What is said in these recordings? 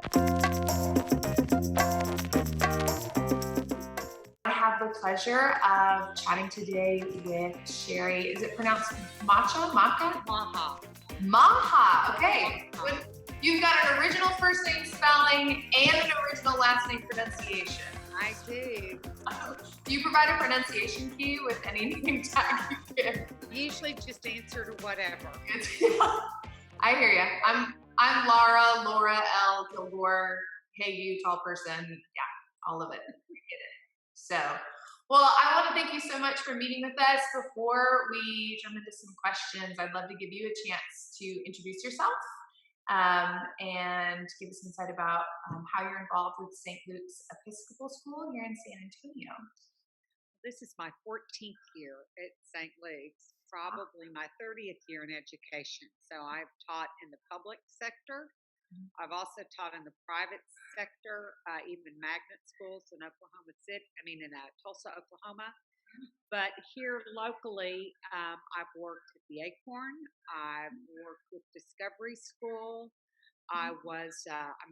I have the pleasure of chatting today with Sherrye. Is it pronounced Macha? Macha? Macha. Macha. Okay. You've got an original first name spelling and an original last name pronunciation. I do. Do you provide a pronunciation key with any name tag you give? Usually just answer to whatever. I hear you. I'm Laura L. Kilgore. Hey, you tall person. Yeah, all of it. We get it. So, well, I want to thank you so much for meeting with us. Before we jump into some questions, I'd love to give you a chance to introduce yourself and give us insight about how you're involved with St. Luke's Episcopal School here in San Antonio. This is my 14th year at St. Luke's, probably my 30th year in education. So I've taught in the public sector. I've also taught in the private sector, even magnet schools in Tulsa, Oklahoma. But here locally, I've worked at the Acorn. I've worked with Discovery School. I'm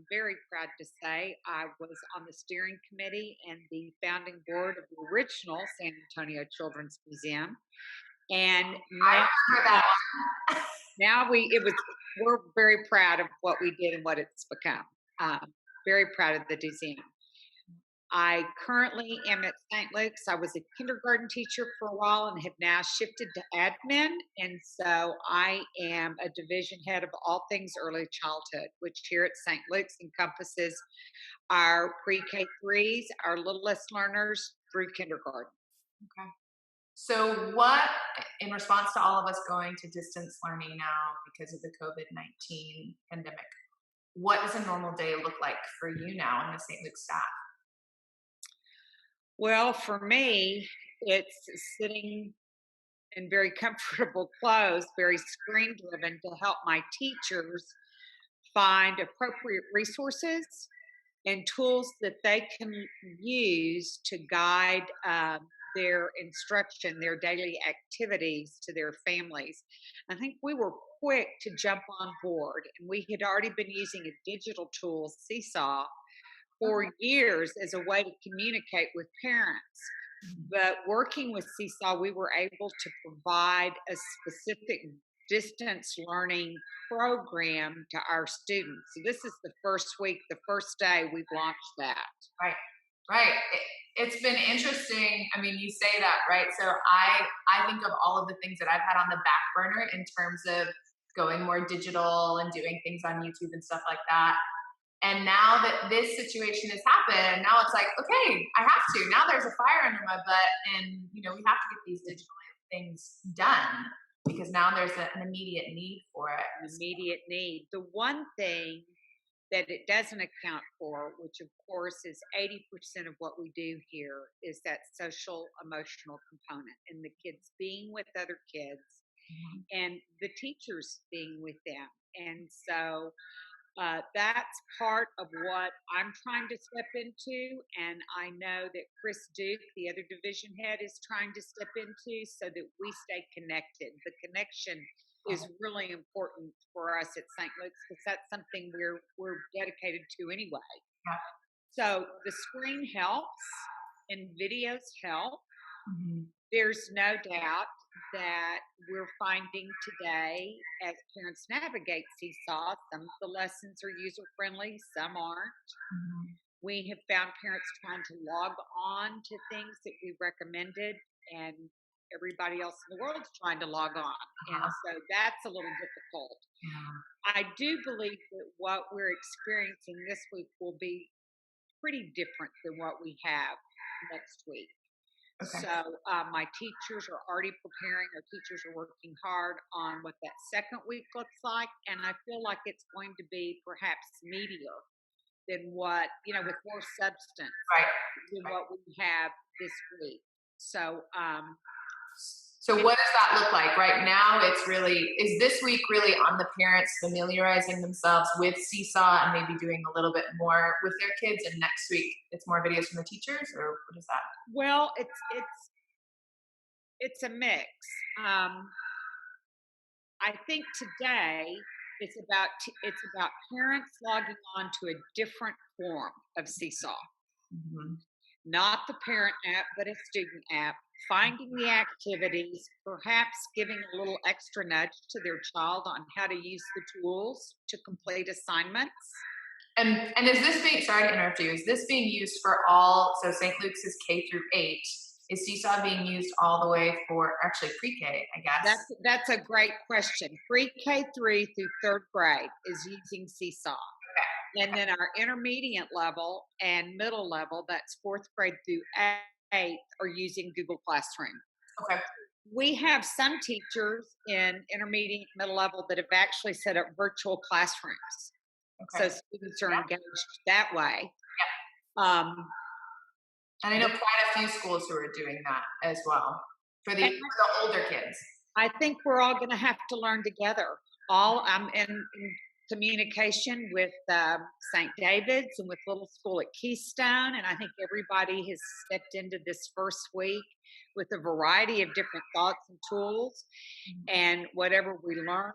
very proud to say, I was on the steering committee and the founding board of the original San Antonio Children's Museum. And I remember that one. We're very proud of what we did and what it's become. Very proud of the museum. I currently am at St. Luke's. I was a kindergarten teacher for a while and have now shifted to admin. And so I am a division head of all things early childhood, which here at St. Luke's encompasses our PreK-3s, our littlest learners through kindergarten. Okay. So what, in response to all of us going to distance learning now because of the COVID-19 pandemic, what does a normal day look like for you now and the St. Luke's staff? Well, for me, it's sitting in very comfortable clothes, very screen driven to help my teachers find appropriate resources and tools that they can use to guide their instruction, their daily activities to their families. I think we were quick to jump on board, and we had already been using a digital tool, Seesaw, for years as a way to communicate with parents. But working with Seesaw, we were able to provide a specific distance learning program to our students. So this is the first week, the first day we've launched that. Right. It's been interesting. I mean, you say that, right? So I think of all of the things that I've had on the back burner in terms of going more digital and doing things on YouTube and stuff like that. And now that this situation has happened, now it's like, okay, I have to. Now there's a fire under my butt, and we have to get these digital things done because now there's an immediate need for it. An immediate need. The one thing that it doesn't account for, which of course is 80% of what we do here, is that social emotional component and the kids being with other kids and the teachers being with them. And so that's part of what I'm trying to step into, and I know that Chris Duke, the other division head, is trying to step into so that we stay connected. The connection is really important for us at St. Luke's because that's something we're dedicated to anyway. Yeah. So the screen helps and videos help. There's no doubt that we're finding today as parents navigate Seesaw, some of the lessons are user-friendly, some aren't. We have found parents trying to log on to things that we recommended, and everybody else in the world is trying to log on. And so that's a little difficult. I do believe that what we're experiencing this week will be pretty different than what we have next week. Okay. So my teachers are already preparing. Our teachers are working hard on what that second week looks like. And I feel like it's going to be perhaps meatier than what, with more substance than what we have this week. So So what does that look like? Right now, is this week really on the parents familiarizing themselves with Seesaw and maybe doing a little bit more with their kids, and next week it's more videos from the teachers, or what is that? Well, it's a mix. I think today It's about parents logging on to a different form of Seesaw, Mhm. not the parent app, but a student app. Finding the activities, perhaps giving a little extra nudge to their child on how to use the tools to complete assignments. And is this being, sorry to interrupt you, is this being used for all, so St. Luke's is K-8. Is Seesaw being used all the way for actually pre-K, I guess? That's a great question. PreK-3 through third grade is using Seesaw. And then our intermediate level and middle level, that's fourth grade through eighth, are using Google Classroom. Okay. We have some teachers in intermediate middle level that have actually set up virtual classrooms. Okay. So students are engaged that way. Yeah. Um, And I know quite a few schools who are doing that as well for the older kids. I think we're all going to have to learn together. I'm in communication with St. David's and with Little School at Keystone, and I think everybody has stepped into this first week with a variety of different thoughts and tools. And whatever we learn,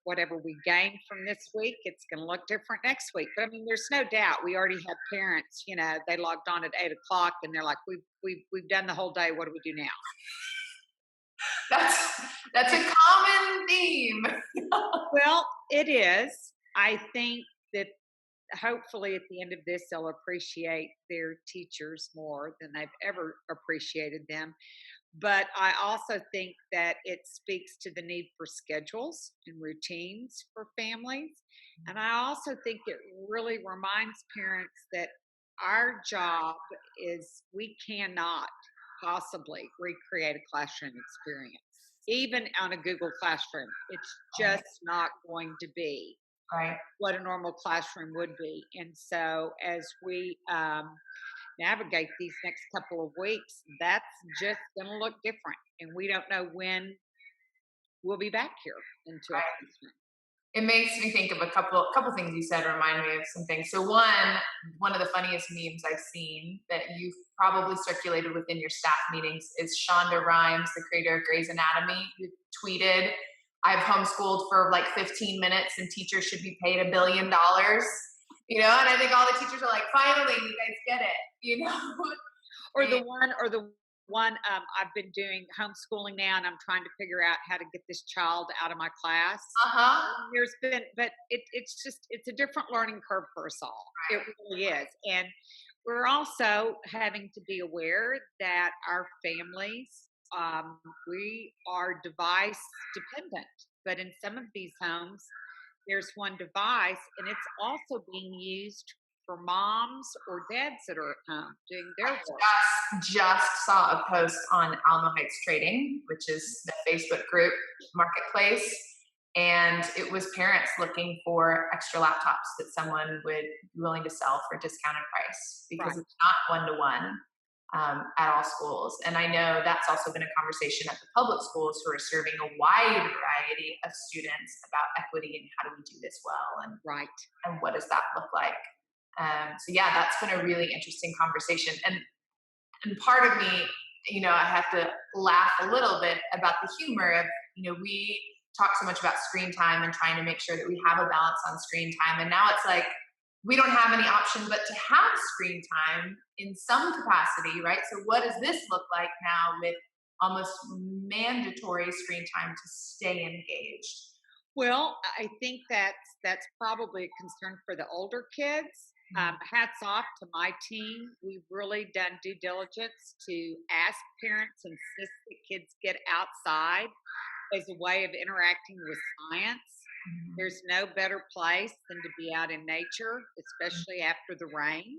whatever we gain from this week, it's going to look different next week. But I mean, there's no doubt we already have parents. You know, they logged on at 8:00 and they're like, "We've done the whole day. What do we do now?" That's a common theme. Well, it is. I think that hopefully at the end of this, they'll appreciate their teachers more than they've ever appreciated them. But I also think that it speaks to the need for schedules and routines for families. And I also think it really reminds parents that our job is we cannot possibly recreate a classroom experience, even on a Google Classroom. It's just not going to be Right. what a normal classroom would be. And so as we navigate these next couple of weeks, that's just going to look different. And we don't know when we'll be back here into a Right. classroom. It makes me think of a couple things you said remind me of some things. So one of the funniest memes I've seen that you've probably circulated within your staff meetings is Shonda Rhimes, the creator of Grey's Anatomy, who tweeted, "I've homeschooled for like 15 minutes and teachers should be paid $1 billion." You know, and I think all the teachers are like, "Finally, you guys get it," you know? Or the one I've been doing homeschooling now, and I'm trying to figure out how to get this child out of my class. Uh-huh. But it's a different learning curve for us all. It really is. And we're also having to be aware that our families, we are device dependent. But in some of these homes, there's one device, and it's also being used for moms or dads that are at home doing their work. Just saw a post on Alma Heights Trading, which is the Facebook group marketplace, and it was parents looking for extra laptops that someone would be willing to sell for a discounted price because Right. it's not one-to-one at all schools. And I know that's also been a conversation at the public schools who are serving a wide variety of students about equity and how do we do this well and Right. and what does that look like. So yeah, that's been a really interesting conversation. And part of me, you know, I have to laugh a little bit about the humor of, you know, we talk so much about screen time and trying to make sure that we have a balance on screen time. And now it's like, we don't have any option but to have screen time in some capacity, right? So what does this look like now with almost mandatory screen time to stay engaged? Well, I think that's probably a concern for the older kids. Hats off to my team. We've really done due diligence to ask parents, insist that kids get outside as a way of interacting with science. There's no better place than to be out in nature, especially after the rain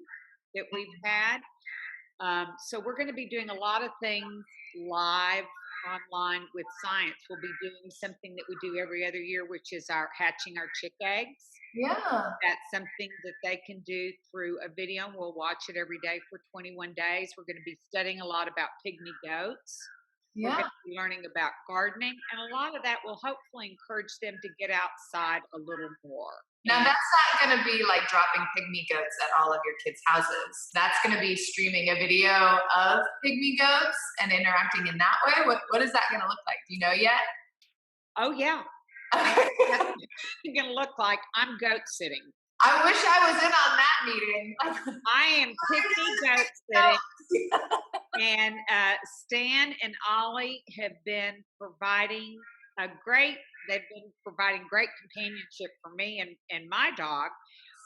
that we've had. So we're going to be doing a lot of things live online with science. We'll be doing something that we do every other year, which is our hatching our chick eggs. Yeah. That's something that they can do through a video. We'll watch it every day for 21 days. We're going to be studying a lot about pygmy goats. We're going to be learning about gardening, and a lot of that will hopefully encourage them to get outside a little more. Now, that's not going to be like dropping pygmy goats at all of your kids' houses. That's going to be streaming a video of pygmy goats and interacting in that way. What is that going to look like? Do you know yet? Oh, yeah. And that's what it's going to look like. I'm goat sitting. I wish I was in on that meeting. I am pygmy goat sitting. And Stan and Ollie have been providing they've been providing great companionship for me and my dog.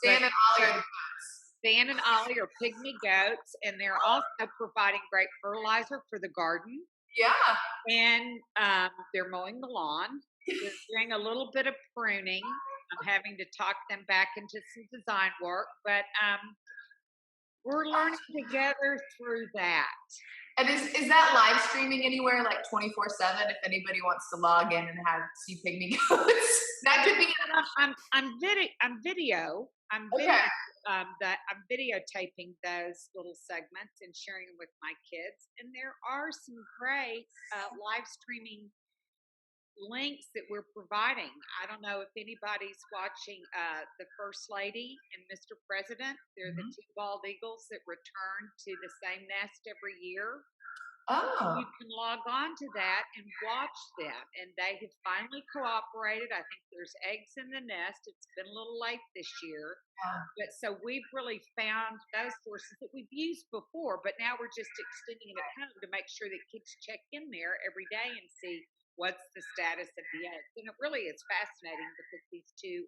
Stan and Ollie are Stan and Ollie are pygmy goats, and they're also providing great fertilizer for the garden. Yeah. And they're mowing the lawn. They're doing a little bit of pruning. I'm having to talk them back into some design work, but we're learning together through that. And is that live streaming anywhere, like 24/7? If anybody wants to log in and see pygmy goats, that could be. I'm video. I'm videotaping those little segments and sharing them with my kids. And there are some great live streaming links that we're providing. I don't know if anybody's watching the First Lady and Mr. President. They're the two bald eagles that return to the same nest every year. Oh. You can log on to that and watch them, and they have finally cooperated. I think there's eggs in the nest. It's been a little late this year, but so we've really found those sources that we've used before, but now we're just extending it at home to make sure that kids check in there every day and see what's the status of the eggs. And it really is fascinating because these two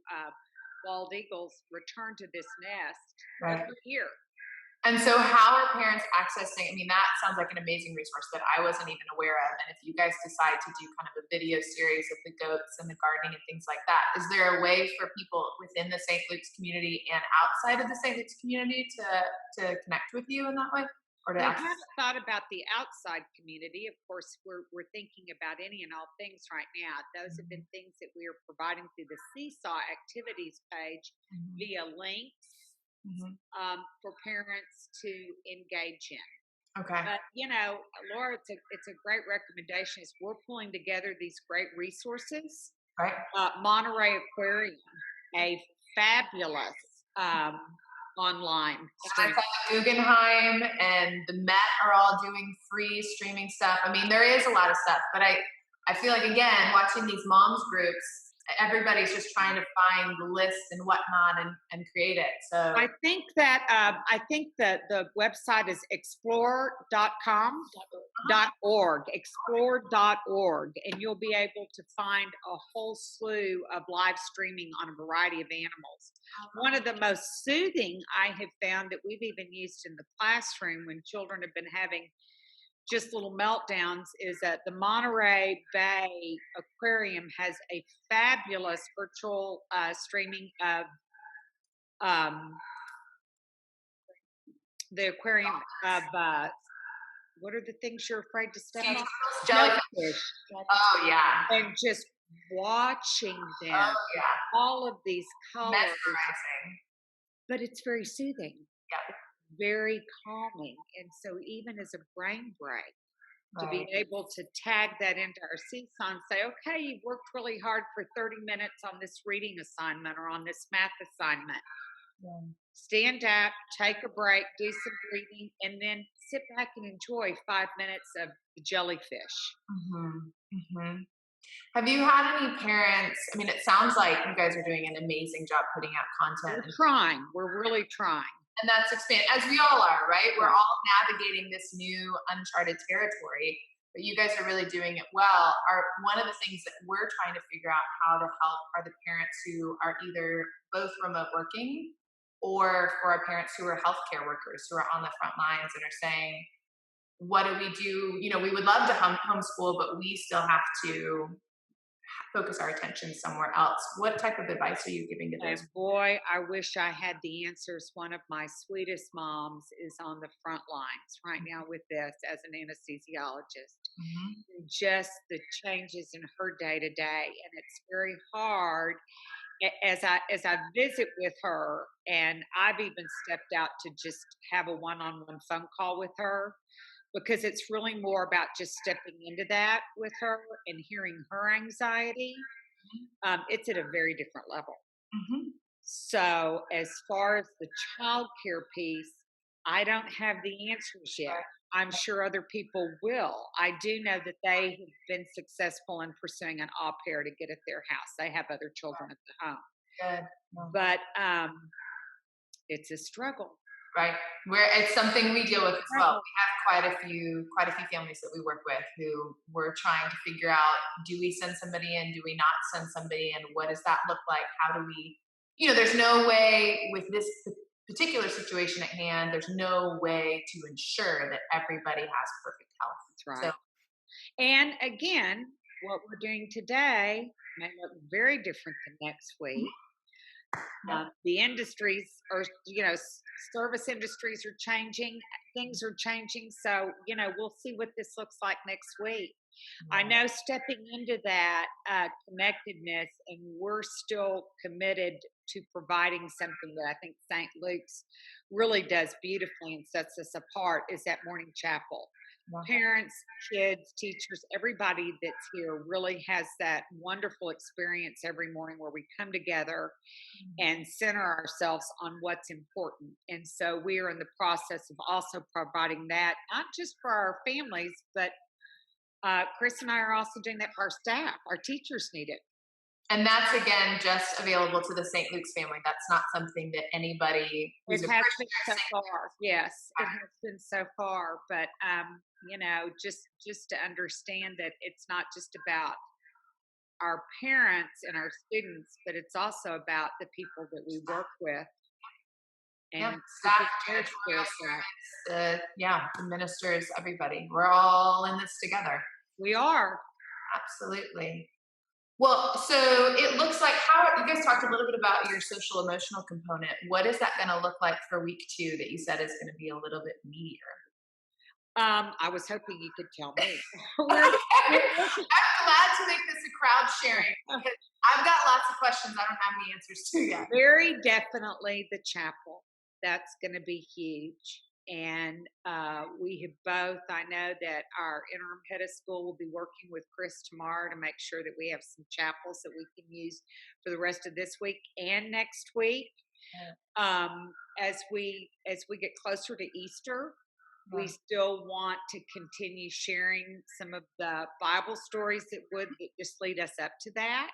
bald eagles return to this nest every year. And so how are parents accessing? I mean, that sounds like an amazing resource that I wasn't even aware of. And if you guys decide to do kind of a video series of the goats and the gardening and things like that, is there a way for people within the St. Luke's community and outside of the St. Luke's community to connect with you in that way? I haven't thought about the outside community. Of course, we're thinking about any and all things right now. Those have been things that we are providing through the Seesaw activities page via links for parents to engage in. Okay. But Laura, it's a great recommendation. Is we're pulling together these great resources. Right. Monterey Aquarium, a fabulous online stream. Guggenheim and the Met are all doing free streaming stuff. I mean, there is a lot of stuff, but I feel like, again, watching these moms groups, everybody's just trying to find the list and whatnot and create it. So I think that the website is explore.org, and you'll be able to find a whole slew of live streaming on a variety of animals. One of the most soothing I have found that we've even used in the classroom when children have been having just little meltdowns is that the Monterey Bay Aquarium has a fabulous virtual streaming of the aquarium of what are the things you're afraid to step on? Jellyfish. Oh yeah. And just watching them. Oh yeah. All of these colors. Mesmerizing. But it's very soothing. Yeah. Very calming. And so even as a brain break, to be able to tag that into our Seesaw and say, okay, you've worked really hard for 30 minutes on this reading assignment or on this math assignment. Yeah. Stand up, take a break, do some breathing, and then sit back and enjoy 5 minutes of the jellyfish. Have you had any parents? I mean, it sounds like you guys are doing an amazing job putting out content. We're trying. We're really trying. And that's expanding, as we all are, right? We're all navigating this new uncharted territory, but you guys are really doing it well. One of the things that we're trying to figure out how to help are the parents who are either both remote working or for our parents who are healthcare workers who are on the front lines and are saying, what do we do? We would love to homeschool, but we still have to focus our attention somewhere else. What type of advice are you giving to those? Boy, I wish I had the answers. One of my sweetest moms is on the front lines right now with this as an anesthesiologist. Just the changes in her day to day, and it's very hard as I visit with her, and I've even stepped out to just have a one-on-one phone call with her. Because it's really more about just stepping into that with her and hearing her anxiety. It's at a very different level. So as far as the child care piece, I don't have the answers yet. I'm sure other people will. I do know that they have been successful in pursuing an au pair to get at their house. They have other children at the home, Good. Well, but it's a struggle. right. Where it's something we deal with as well. Struggle. We have quite a few families that we work with who we're trying to figure out, do we send somebody in? Do we not send somebody in? What does that look like? How do we, there's no way with this particular situation at hand, there's no way to ensure that everybody has perfect health. That's So right. And again, what we're doing today may look very different than next week. yeah. The industries are, service industries are changing. Things are changing. So, we'll see what this looks like next week. I know stepping into that connectedness, and we're still committed to providing something that I think St. Luke's really does beautifully and sets us apart, is that morning chapel. Parents, kids, teachers, everybody that's here really has that wonderful experience every morning where we come together and center ourselves on what's important. And so we are in the process of also providing that, not just for our families, but Chris and I are also doing that for our staff. Our teachers need it. And that's again just available to the St. Luke's family. That's not something that anybody who's It a has Christian been so far. Yes, it has been so far. But just to understand that it's not just about our parents and our students, but it's also about the people that we work with. And staff, janitorial service, the ministers, everybody. We're all in this together. We are. Absolutely. Well, so it looks like how you guys talked a little bit about your social emotional component. What is that going to look like for week 2 that you said is going to be a little bit meatier? I was hoping you could tell me. I'm glad to make this a crowd sharing because I've got lots of questions I don't have any answers to yet. Very definitely the chapel. That's going to be huge. And we have both, I know that our interim head of school will be working with Chris tomorrow to make sure that we have some chapels that we can use for the rest of this week and next week. As we get closer to Easter, we still want to continue sharing some of the Bible stories that just lead us up to that.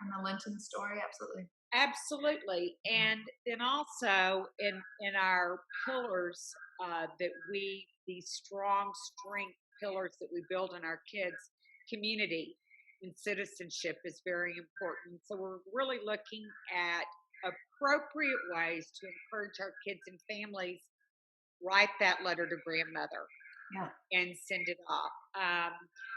And the Lenten story, absolutely. Absolutely. And then also in our pillars these strong strength pillars that we build in our kids, community and citizenship is very important. So we're really looking at appropriate ways to encourage our kids and families write that letter to grandmother and send it off.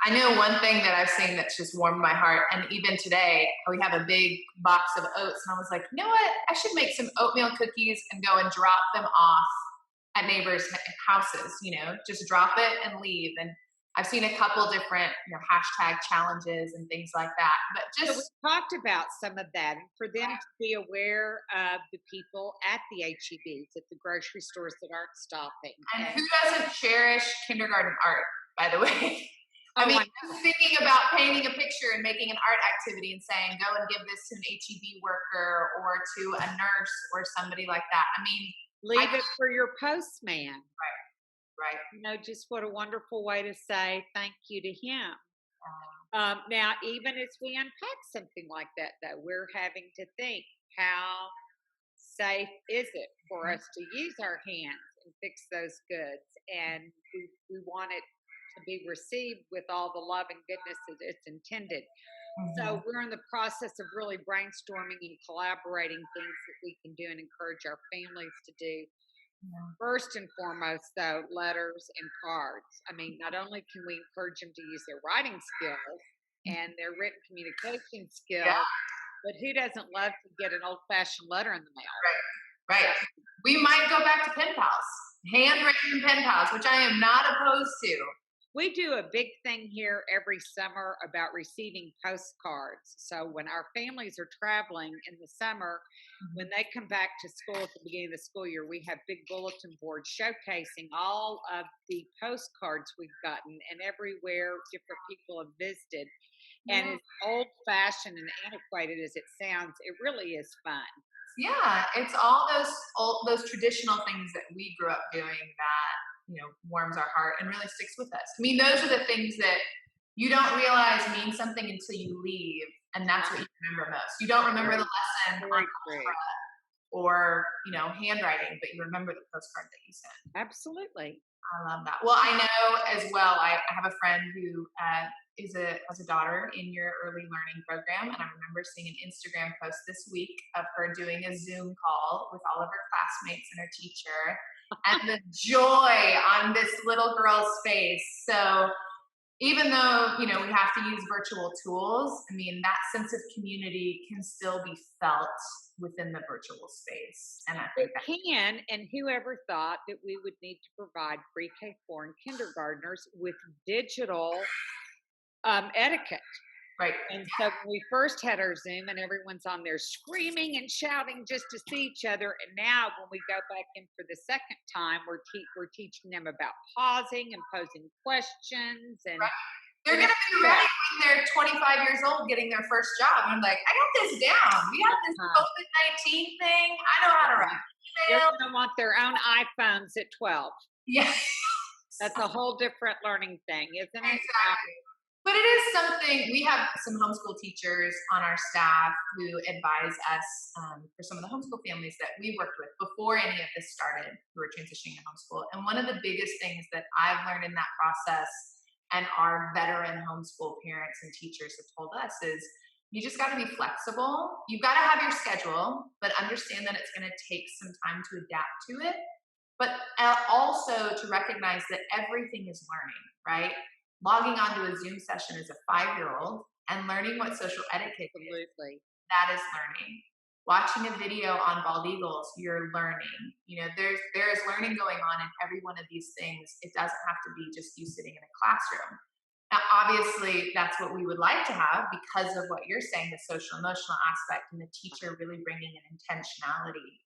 I know one thing that I've seen that's just warmed my heart, and even today we have a big box of oats, and I was like, you know what? I should make some oatmeal cookies and go and drop them off at neighbors' houses. Just drop it and leave. And I've seen a couple different hashtag challenges and things like that. But so we talked about some of that, and for them to be aware of the people at the HEBs, at the grocery stores that aren't stopping. And who doesn't cherish kindergarten art, by the way? I mean, thinking about painting a picture and making an art activity and saying, go and give this to an HEB worker or to a nurse or somebody like that. I mean, leave it for your postman. Right. Just what a wonderful way to say thank you to him. Now, even as we unpack something like that, though, we're having to think, how safe is it for us to use our hands and fix those goods? And we want it to be received with all the love and goodness that it's intended. So we're in the process of really brainstorming and collaborating things that we can do and encourage our families to do. First and foremost, though, letters and cards. I mean, not only can we encourage them to use their writing skills and their written communication skills, but who doesn't love to get an old-fashioned letter in the mail? Right. We might go back to pen pals, handwritten pen pals, which I am not opposed to. We do a big thing here every summer about receiving postcards. So when our families are traveling in the summer, when they come back to school at the beginning of the school year, we have big bulletin boards showcasing all of the postcards we've gotten and everywhere different people have visited. And as old-fashioned and antiquated as it sounds, it really is fun. Yeah, it's all those traditional things that we grew up doing that warms our heart and really sticks with us. I mean, those are the things that you don't realize mean something until you leave, and that's what you remember most. You don't remember the lesson on Very true. or handwriting, but you remember the postcard that you sent. Absolutely. I love that. Well, I know as well. I have a friend who has a daughter in your early learning program, and I remember seeing an Instagram post this week of her doing a Zoom call with all of her classmates and her teacher, and the joy on this little girl's face. So even though we have to use virtual tools, I mean, that sense of community can still be felt within the virtual space, and I think It that can, and whoever thought that we would need to provide pre-K 4 and kindergartners with digital etiquette. right. And so when we first had our Zoom and everyone's on there screaming and shouting just to see each other, and now when we go back in for the second time, we're teaching them about pausing and posing questions, and Right. They're going to be ready when they're 25 years old getting their first job. I'm like, I got this down. We have this COVID-19 thing. I know how to write they're email. going to want their own iPhones at 12. Yeah. That's a whole different learning thing, isn't it? Exactly. But it is something, we have some homeschool teachers on our staff who advise us for some of the homeschool families that we worked with before any of this started, who were transitioning to homeschool. And one of the biggest things that I've learned in that process, and our veteran homeschool parents and teachers have told us, is you just got to be flexible. You've got to have your schedule, but understand that it's going to take some time to adapt to it. But also to recognize that everything is learning, right? Logging onto a Zoom session as a 5-year-old and learning what social etiquette is, that is learning. Watching a video on bald eagles, you're learning. There is learning going on in every one of these things. It doesn't have to be just you sitting in a classroom. Now, obviously, that's what we would like to have because of what you're saying, the social emotional aspect and the teacher really bringing an intentionality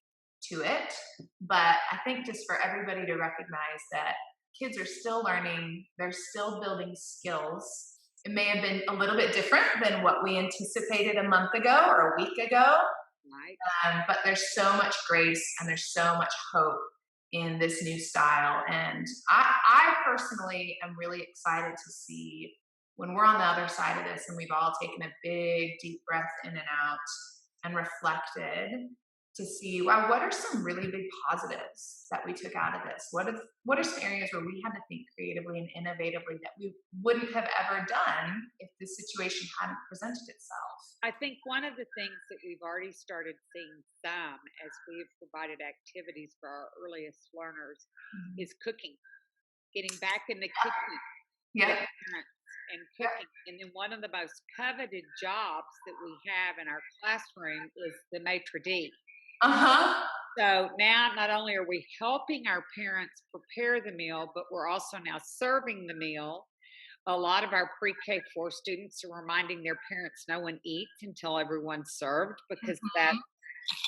to it. But I think just for everybody to recognize that kids are still learning, they're still building skills. It may have been a little bit different than what we anticipated a month ago or a week ago, Right. but there's so much grace and there's so much hope in this new style. And I personally am really excited to see when we're on the other side of this and we've all taken a big, deep breath in and out and reflected, to see, wow, what are some really big positives that we took out of this? What are some areas where we had to think creatively and innovatively that we wouldn't have ever done if this situation hadn't presented itself? I think one of the things that we've already started seeing some as we've provided activities for our earliest learners is cooking, getting back in the kitchen Yeah. with parents and cooking. And then one of the most coveted jobs that we have in our classroom is the maitre d'. Uh-huh. So now not only are we helping our parents prepare the meal, but we're also now serving the meal. A lot of our pre-K 4 students are reminding their parents no one eats until everyone's served, because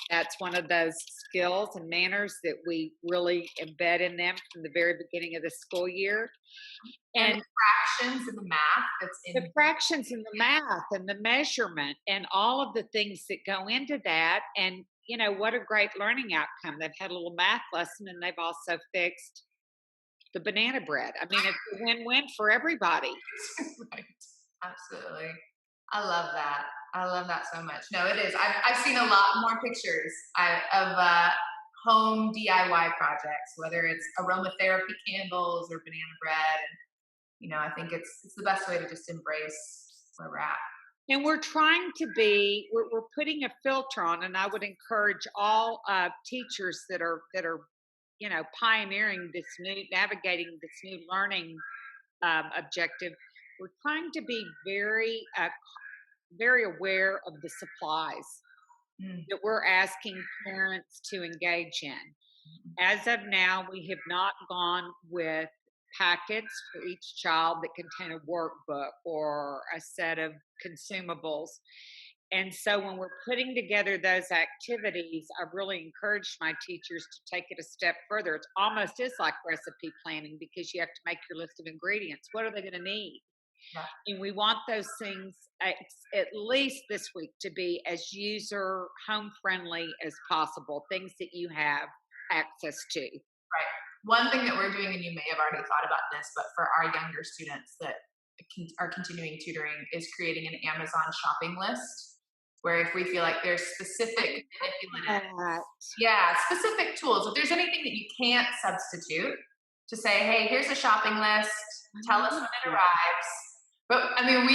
that's one of those skills and manners that we really embed in them from the very beginning of the school year. And the fractions and the math that's in the fractions and the math and the measurement and all of the things that go into that. And what a great learning outcome. They've had a little math lesson and they've also fixed the banana bread. I mean, it's a win-win for everybody. Right. Absolutely. I love that. I love that so much. No, it is. I've seen a lot more pictures of home DIY projects, whether it's aromatherapy candles or banana bread. And, I think it's the best way to just embrace where we're at. And we're trying to we're putting a filter on, and I would encourage all teachers that are pioneering navigating this new learning objective. We're trying to be very very aware of the supplies that we're asking parents to engage in. As of now, we have not gone with packets for each child that contain a workbook or a set of consumables. And so when we're putting together those activities, I've really encouraged my teachers to take it a step further. It's almost is like recipe planning, because you have to make your list of ingredients. What are they going to need? Yeah. And we want those things at least this week to be as user home friendly as possible, things that you have access to. Right. one thing that we're doing, and you may have already thought about this, but for our younger students that are continuing tutoring, is creating an Amazon shopping list where if we feel like there's specific manipulative, specific tools, if there's anything that you can't substitute, to say, hey, here's a shopping list, tell us when it arrives. But I mean,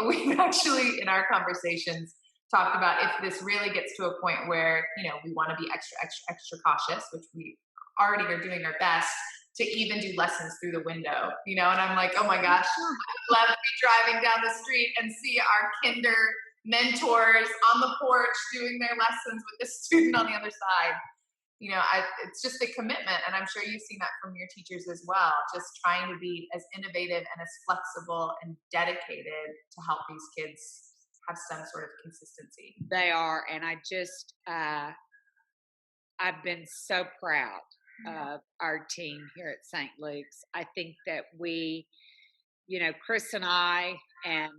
we've actually in our conversations talked about if this really gets to a point where, you know, we want to be extra cautious, which we already are doing our best, to even do lessons through the window, you know. And I'm like, oh my gosh, I would love to be driving down the street and see our kinder mentors on the porch doing their lessons with the student on the other side. You know, it's just a commitment, and I'm sure you've seen that from your teachers as well, just trying to be as innovative and as flexible and dedicated to help these kids have some sort of consistency. They are, and I just, I've been so proud of our team here at St. Luke's. I think that we, you know, Chris and I and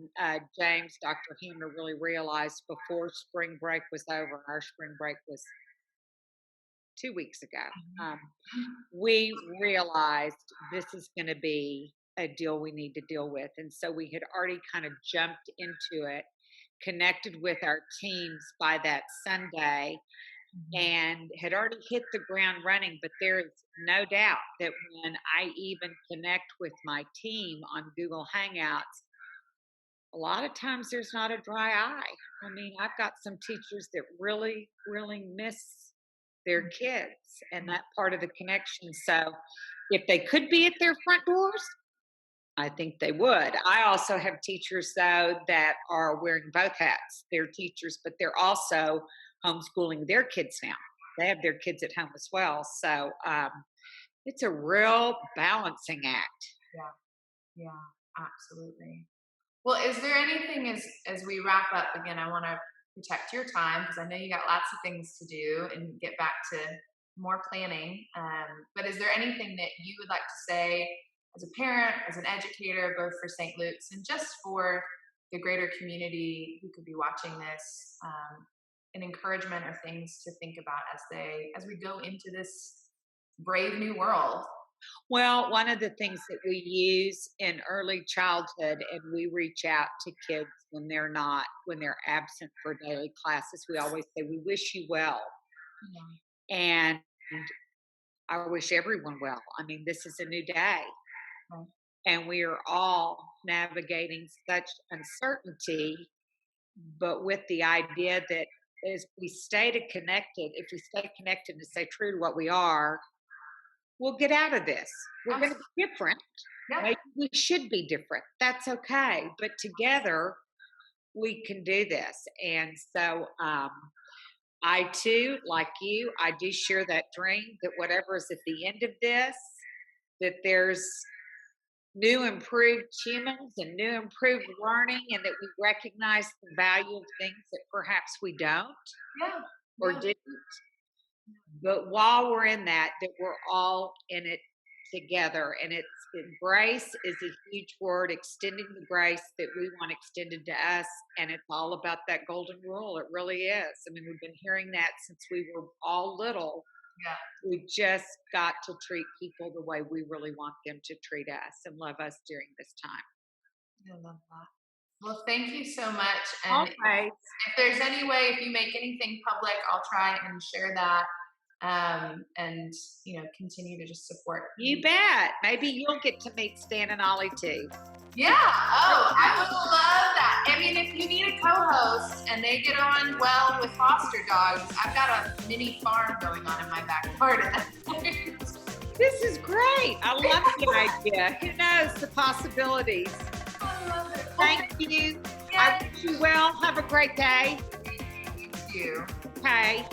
James, Dr. Hammer, really realized before spring break was over, our spring break was 2 weeks ago, we realized this is going to be a deal we need to deal with. And so we had already kind of jumped into it, connected with our teams by that Sunday, and had already hit the ground running. But there is no doubt that when I even connect with my team on Google Hangouts, a lot of times there's not a dry eye. I mean, I've got some teachers that really, really miss their kids and that part of the connection. So if they could be at their front doors, I think they would. I also have teachers, though, that are wearing both hats. They're teachers, but they're also homeschooling their kids now. They have their kids at home as well. So it's a real balancing act. Yeah, absolutely. Well, is there anything as we wrap up, again, I want to protect your time because I know you got lots of things to do and get back to more planning. But is there anything that you would like to say as a parent, as an educator, both for St. Luke's and just for the greater community who could be watching this, an encouragement or things to think about as we go into this brave new world? Well, one of the things that we use in early childhood, and we reach out to kids when they're absent for daily classes, we always say, we wish you well. Yeah. And I wish everyone well. I mean, this is a new day. Right. And we are all navigating such uncertainty, but with the idea that as we stay connected, if we stay connected and stay true to what we are, we'll get out of this. We're going to be different. Yeah. Maybe we should be different. That's okay. But together, we can do this. And so I, too, like you, I do share that dream that whatever is at the end of this, that there's new improved humans and new improved learning, and that we recognize the value of things that perhaps we don't or didn't. But while we're in that we're all in it together. And grace is a huge word, extending the grace that we want extended to us. And it's all about that golden rule. It really is. I mean, we've been hearing that since we were all little. Yeah. We just got to treat people the way we really want them to treat us and love us during this time. I love that. Well, thank you so much. And if there's any way, if you make anything public, I'll try and share that. And continue to just support. You bet. Maybe you'll get to meet Stan and Ollie too. Yeah. Oh, I would love that. I mean, if you need a co-host and they get on well with foster dogs, I've got a mini farm going on in my backyard at that point. This is great. I love the idea. Who knows the possibilities? I love it. Thank you. Yes. I wish you well. Have a great day. Thank you. Okay.